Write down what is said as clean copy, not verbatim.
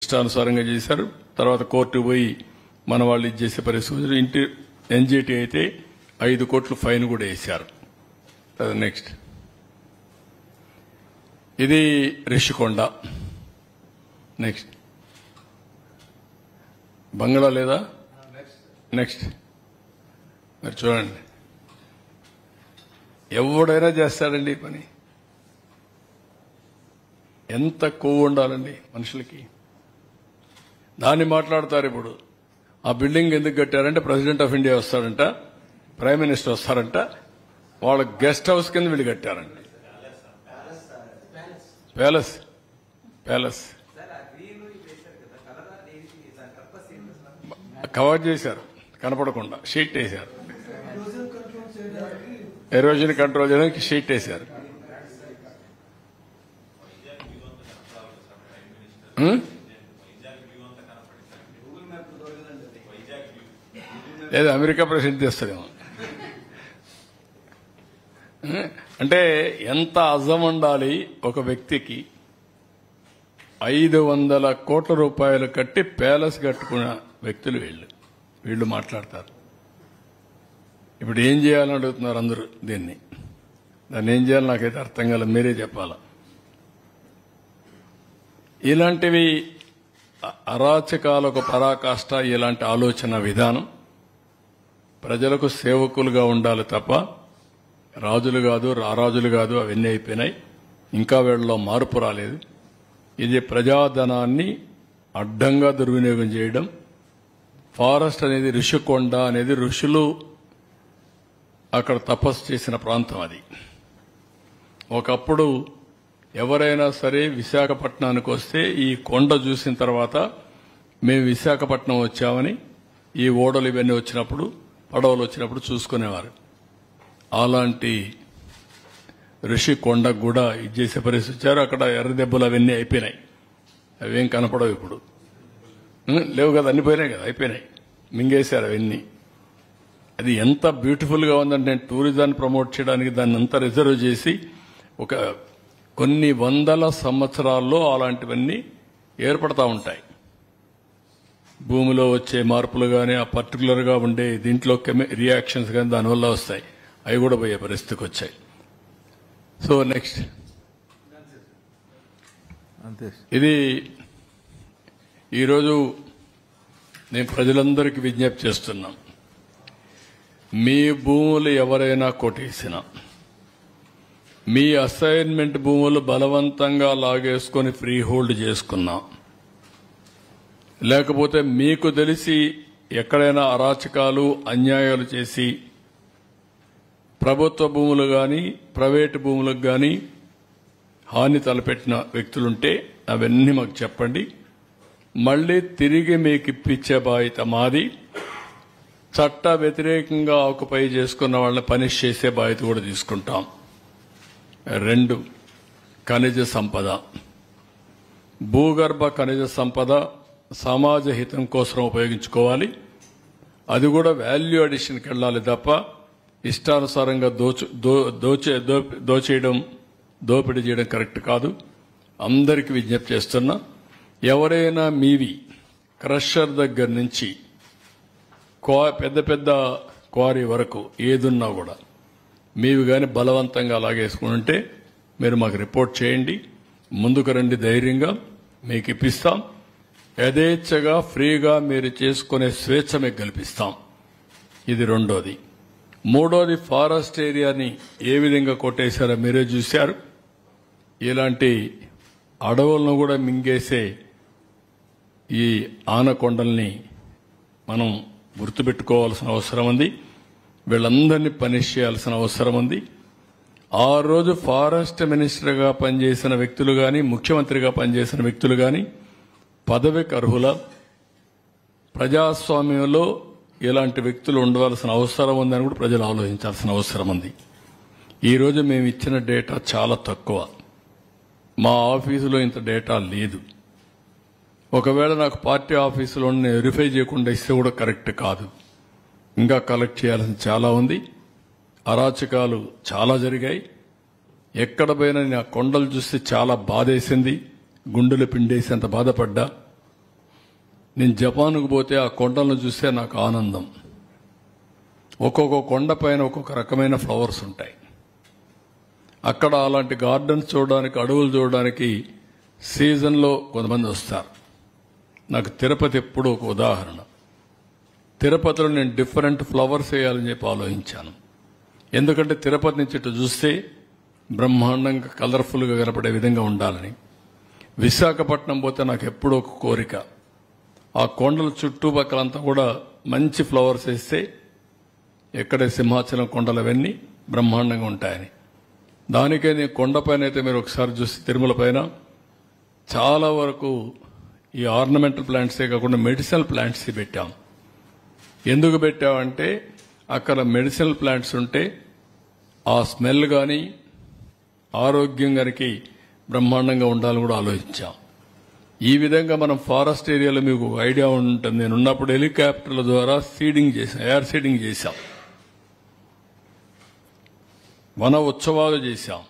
ఇష్టానుసారంగా చేశారు. తర్వాత కోర్టు పోయి మన వాళ్ళు ఇది చేసే పరిస్థితి. ఇంటి ఎన్జిటి అయితే 5 కోట్లు ఫైన్ కూడా వేశారు. నెక్స్ట్ ఇది రిషికొండ. నెక్స్ట్ బంగ్లా లేదా? నెక్స్ట్ మరి చూడండి, ఎవడైనా చేస్తాడండి ఈ పని. ఎంత కొవ్వు ఉండాలండి మనుషులకి. దాన్ని మాట్లాడతారు. ఇప్పుడు ఆ బిల్డింగ్ ఎందుకు కట్టారంటే ప్రెసిడెంట్ ఆఫ్ ఇండియా వస్తాడంట, ప్రైమ్ మినిస్టర్ వస్తారంట, వాళ్ళ గెస్ట్ హౌస్ కింద వీళ్ళు కట్టారంట. ప్యాలెస్ ప్యాలెస్ కవర్ చేశారు, కనపడకుండా షీట్ వేశారు. ఎరోజన్ కంట్రోల్ చేయడానికి షీట్ వేశారు. లేదా అమెరికా ప్రెసిడెంట్ చేస్తాడేమో. అంటే ఎంత అజం ఉండాలి ఒక వ్యక్తికి. 500 కోట్ల రూపాయలు కట్టి ప్యాలెస్ కట్టుకున్న వ్యక్తులు వీళ్ళు మాట్లాడతారు. ఇప్పుడు ఏం చేయాలని అడుగుతున్నారు అందరూ. దాన్ని ఏం చేయాలి నాకైతే అర్థం కాలేదు, మీరే చెప్పాలా. ఇలాంటివి అరాచకాలకు పరాకాష్ట. ఇలాంటి ఆలోచన విధానం ప్రజలకు సేవకులుగా ఉండాలి తప్ప రాజులు కాదు, రారాజులు కాదు. అవన్నీ అయిపోయినాయి. ఇంకా వీళ్ళలో మార్పు రాలేదు. ఇది ప్రజాధనాన్ని అడ్డంగా దుర్వినియోగం చేయడం. ఫారెస్ట్ అనేది ఋషికొండ అనేది ఋషులు అక్కడ తపస్సు చేసిన ప్రాంతం. అది ఒకప్పుడు ఎవరైనా సరే విశాఖపట్నానికి వస్తే ఈ కొండ చూసిన తర్వాత మేము విశాఖపట్నం వచ్చామని ఈ ఓడలు ఇవన్నీ వచ్చినప్పుడు, పడవలు వచ్చినప్పుడు చూసుకునేవారు. అలాంటి ఋషి కొండకు కూడా ఇది చేసే పరిస్థితి వచ్చారు. అక్కడ ఎర్ర దెబ్బలు అవన్నీ అయిపోయినాయి. అవేం కనపడవు ఇప్పుడు. లేవు కదా, అన్ని పోయినాయి కదా, అయిపోయినాయి, మింగేశారు అవన్నీ. అది ఎంత బ్యూటిఫుల్ గా ఉందంటే నేను టూరిజాన్ని ప్రమోట్ చేయడానికి దాన్ని అంతా రిజర్వ్ చేసి ఒక కొన్ని వందల సంవత్సరాల్లో అలాంటివన్నీ ఏర్పడతా ఉంటాయి. భూమిలో వచ్చే మార్పులు కానీ ఆ పర్టికులర్ గా ఉండే దీంట్లో రియాక్షన్స్ కానీ దానివల్ల వస్తాయి. అవి కూడా పోయే పరిస్థితికి వచ్చాయి. సో నెక్స్ట్ ఇది ఈరోజు నేను ప్రజలందరికీ విజ్ఞప్తి చేస్తున్నాం. మీ భూములు ఎవరైనా కొట్టేసినా, మీ అసైన్మెంట్ భూములు బలవంతంగా లాగేసుకొని ఫ్రీ హోల్డ్ చేసుకున్నా, లేకపోతే మీకు తెలిసి ఎక్కడైనా అరాచకాలు అన్యాయాలు చేసి ప్రభుత్వ భూములు కానీ ప్రైవేటు భూములకు కానీ హాని తలపెట్టిన వ్యక్తులుంటే అవన్నీ మాకు చెప్పండి. మళ్లీ తిరిగి మీకు ఇప్పించే బాధ్యత మాది. చట్ట వ్యతిరేకంగా ఆక్యుపై చేసుకున్న వాళ్ళని పనిష్ చేసే బాధ్యత కూడా తీసుకుంటాం. 2 ఖనిజ సంపద, భూగర్భ ఖనిజ సంపద సమాజ హితం కోసం ఉపయోగించుకోవాలి. అది కూడా వాల్యూ అడిషన్కి వెళ్ళాలి తప్ప ఇష్టానుసారంగా దోపిడీ చేయడం కరెక్ట్ కాదు. అందరికీ విజ్ఞప్తి చేస్తున్నా, ఎవరైనా మీవి క్రషర్ దగ్గర నుంచి పెద్ద పెద్ద క్వారీ వరకు ఏదున్నా కూడా మీవి కానీ బలవంతంగా లాగేసుకుంటే మీరు మాకు రిపోర్ట్ చేయండి. ముందుకు రండి, ధైర్యంగా మీకు ఇప్పిస్తాం. యథేచ్ఛగా ఫ్రీగా మీరు చేసుకునే స్వేచ్ఛ మీకు కల్పిస్తాం. ఇది 2ది. 3ది, ఫారెస్ట్ ఏరియాని ఏ విధంగా కొట్టేశారో మీరే చూశారు. ఇలాంటి అడవులను కూడా మింగేసే ఈ ఆనకొండల్ని మనం గుర్తుపెట్టుకోవాల్సిన అవసరం ఉంది. వీళ్ళందరినీ పనిష్ చేయాల్సిన అవసరం ఉంది. ఆ రోజు ఫారెస్ట్ మినిస్టర్గా పనిచేసిన వ్యక్తులు కానీ ముఖ్యమంత్రిగా పనిచేసిన వ్యక్తులు కానీ పదవికి అర్హుల? ప్రజాస్వామ్యంలో ఇలాంటి వ్యక్తులు ఉండవలసిన అవసరం ఉందని కూడా ప్రజలు ఆలోచించాల్సిన అవసరం ఉంది. ఈరోజు మేము ఇచ్చిన డేటా చాలా తక్కువ. మా ఆఫీసులో ఇంత డేటా లేదు. ఒకవేళ నాకు పార్టీ ఆఫీసులో నేను వెరిఫై చేయకుండా ఇస్తే కూడా కరెక్ట్ కాదు. ఇంకా కలెక్ట్ చేయాల్సిన చాలా ఉంది. అరాచకాలు చాలా జరిగాయి. ఎక్కడ పోయినా నా కొండలు చూస్తే చాలా బాధేసింది. గుండెలు పిండేసి అంత బాధపడ్డా. నేను జపాన్కు పోతే ఆ కొండలను చూస్తే నాకు ఆనందం. ఒక్కొక్క కొండ పైన ఒక్కొక్క రకమైన ఫ్లవర్స్ ఉంటాయి. అక్కడ అలాంటి గార్డెన్స్ చూడడానికి, అడవులు చూడడానికి సీజన్లో కొంతమంది వస్తారు. నాకు తిరుపతి ఎప్పుడూ ఒక ఉదాహరణ. తిరుపతిలో నేను డిఫరెంట్ ఫ్లవర్స్ వేయాలని చెప్పి ఆలోచించాను. ఎందుకంటే తిరుపతి నుంచి ఇటు చూస్తే బ్రహ్మాండంగా కలర్ఫుల్గా కనపడే విధంగా ఉండాలని. విశాఖపట్నం పోతే నాకు ఎప్పుడూ ఒక కోరిక, ఆ కొండల చుట్టుపక్కలంతా కూడా మంచి ఫ్లవర్స్ వేస్తే ఎక్కడే సింహాచలం కొండలు అవన్నీ బ్రహ్మాండంగా ఉంటాయని. దానికే నేను కొండపైన అయితే మీరు ఒకసారి చూసి తిరుమల పైన చాలా వరకు ఈ ఆర్నమెంటల్ ప్లాంట్సే కాకుండా మెడిసినల్ ప్లాంట్స్ పెట్టాం. ఎందుకు పెట్టామంటే అక్కడ మెడిసినల్ ప్లాంట్స్ ఉంటే ఆ స్మెల్ కానీ ఆరోగ్యం గారికి బ్రహ్మాండంగా ఉండాలని కూడా ఆలోచించాం. ఈ విధంగా మనం ఫారెస్ట్ ఏరియాలో మీకు ఐడియా ఉంటుంది. నేను ఉన్నప్పుడు హెలికాప్టర్ల ద్వారా సీడింగ్ చేశాం, ఎయిర్ సీడింగ్ చేశాం, వన ఉత్సవాలు చేశాం.